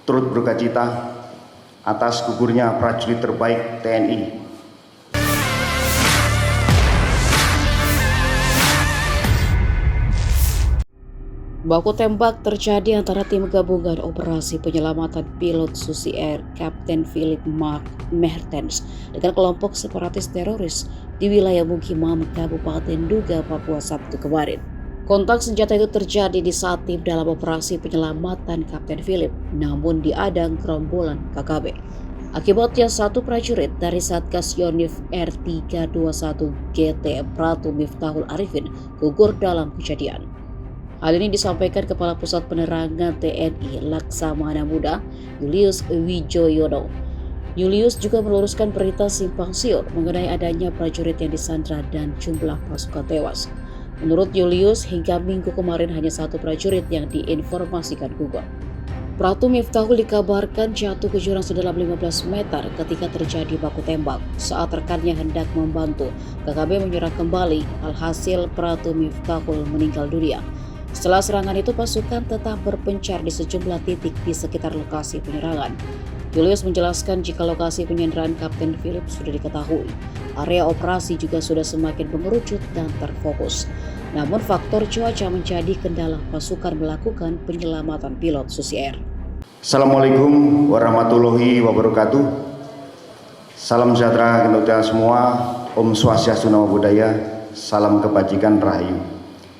turut berdukacita atas gugurnya prajurit terbaik TNI. Baku tembak terjadi antara tim gabungan operasi penyelamatan pilot Susi Air Kapten Philip Mark Mertens dengan kelompok separatis teroris di wilayah Mugimam, Kabupaten Duga, Papua Sabtu kemarin. Kontak senjata itu terjadi di saat tim dalam operasi penyelamatan Kapten Philip, namun diadang gerombolan KKB. Akibatnya satu prajurit dari Satgas Yonif R321 GT Pratu Miftahul Arifin gugur dalam kejadian. Hal ini disampaikan Kepala Pusat Penerangan TNI Laksamana Muda, Julius Wijoyono. Julius juga meluruskan berita simpang siur mengenai adanya prajurit yang disandra dan jumlah pasukan tewas. Menurut Julius, hingga minggu kemarin hanya satu prajurit yang diinformasikan gugur. Pratu Miftahul dikabarkan jatuh ke jurang sedalam 15 meter ketika terjadi baku tembak. Saat rekannya hendak membantu, KKB menyerang kembali, alhasil Pratu Miftahul meninggal dunia. Setelah serangan itu, pasukan tetap berpencar di sejumlah titik di sekitar lokasi penyerangan. Julius menjelaskan jika lokasi penyanderaan Kapten Philip sudah diketahui, area operasi juga sudah semakin mengerucut dan terfokus. Namun faktor cuaca menjadi kendala pasukan melakukan penyelamatan pilot Susi Air. Assalamualaikum warahmatullahi wabarakatuh. Salam sejahtera untuk kita semua. Om Swastiastu Namo Buddhaya. Salam kebajikan rahayu.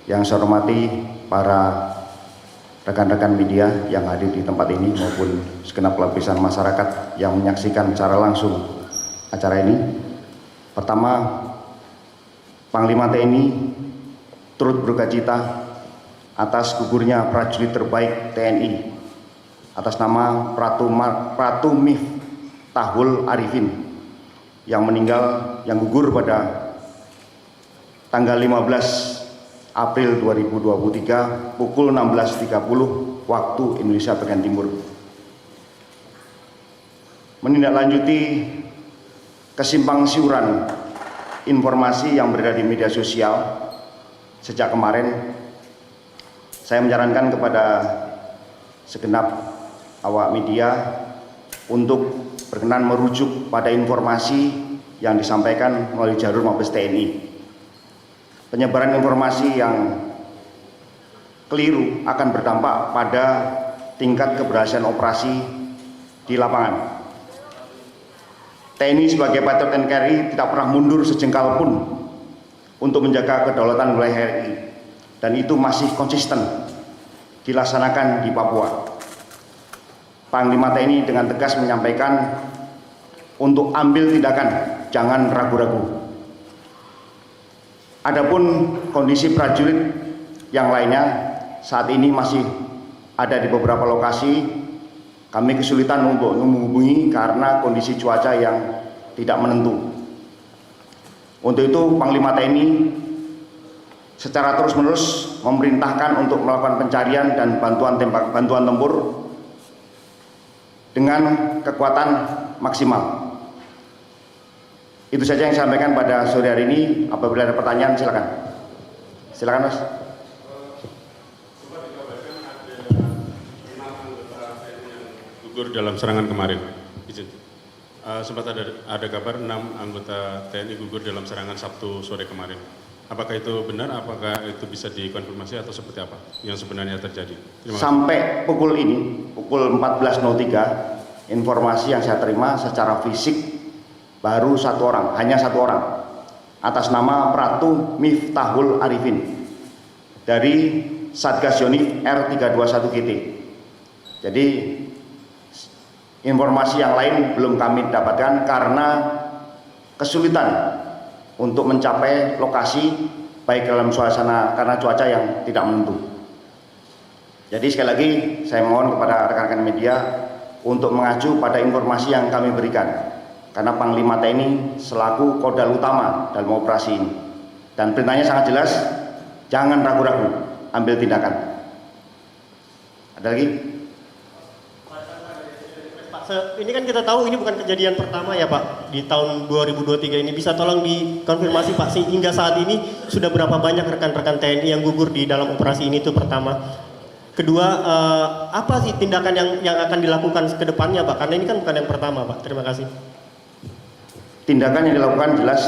Yang saya hormati para rekan-rekan media yang hadir di tempat ini maupun segenap lapisan masyarakat yang menyaksikan secara langsung acara ini. Pertama, Panglima TNI turut berdukacita atas gugurnya prajurit terbaik TNI atas nama Pratu Miftahul Arifin yang gugur pada tanggal 15 April 2023 pukul 16.30 waktu Indonesia bagian Timur. Menindaklanjuti kesimpang siuran informasi yang beredar di media sosial sejak kemarin, saya menyarankan kepada segenap awak media untuk berkenan merujuk pada informasi yang disampaikan melalui jalur Mabes TNI. Penyebaran informasi yang keliru akan berdampak pada tingkat keberhasilan operasi di lapangan. TNI sebagai Patriot NKRI tidak pernah mundur sejengkal pun untuk menjaga kedaulatan wilayah RI, dan itu masih konsisten dilaksanakan di Papua. Panglima TNI dengan tegas menyampaikan untuk ambil tindakan, jangan ragu-ragu. Adapun kondisi prajurit yang lainnya saat ini masih ada di beberapa lokasi. Kami kesulitan untuk menghubungi karena kondisi cuaca yang tidak menentu. Untuk itu Panglima TNI secara terus-menerus memerintahkan untuk melakukan pencarian dan bantuan tempur dengan kekuatan maksimal. Itu saja yang saya sampaikan pada sore hari ini. Apabila ada pertanyaan, silakan. Silakan, Mas. Gugur dalam serangan kemarin. Izin. Sempat ada kabar 6 anggota TNI gugur dalam serangan Sabtu sore kemarin. Apakah itu benar? Apakah itu bisa dikonfirmasi atau seperti apa yang sebenarnya terjadi? Sampai pukul ini, pukul 14.03, informasi yang saya terima secara fisik baru hanya satu orang, atas nama Pratu Miftahul Arifin dari Satgas Yonif R321 GT. Jadi informasi yang lain belum kami dapatkan karena kesulitan untuk mencapai lokasi, baik dalam suasana karena cuaca yang tidak menentu. Jadi sekali lagi saya mohon kepada rekan-rekan media untuk mengacu pada informasi yang kami berikan, karena Panglima TNI selaku kodal utama dalam operasi ini, dan perintahnya sangat jelas, jangan ragu-ragu, ambil tindakan. Ada lagi? Ini kan kita tahu ini bukan kejadian pertama ya Pak di tahun 2023 ini. Bisa tolong dikonfirmasi Pak, hingga saat ini sudah berapa banyak rekan-rekan TNI yang gugur di dalam operasi ini? Itu pertama. Kedua, apa sih tindakan yang akan dilakukan ke depannya Pak? Karena ini kan bukan yang pertama Pak. Terima kasih. Tindakan yang dilakukan jelas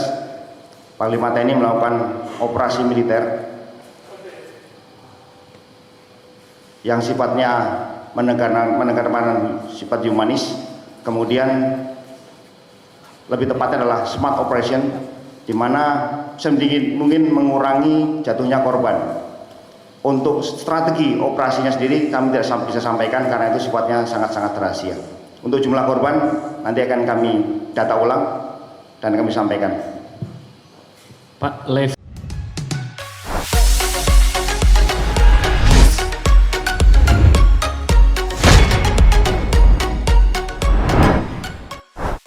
Panglima TNI melakukan operasi militer yang sifatnya menekankan sifat humanis, kemudian lebih tepatnya adalah smart operation, di mana sedikit mungkin mengurangi jatuhnya korban. Untuk strategi operasinya sendiri kami tidak bisa sampaikan karena itu sifatnya sangat-sangat rahasia. Untuk jumlah korban nanti akan kami data ulang dan kami sampaikan. Pak, level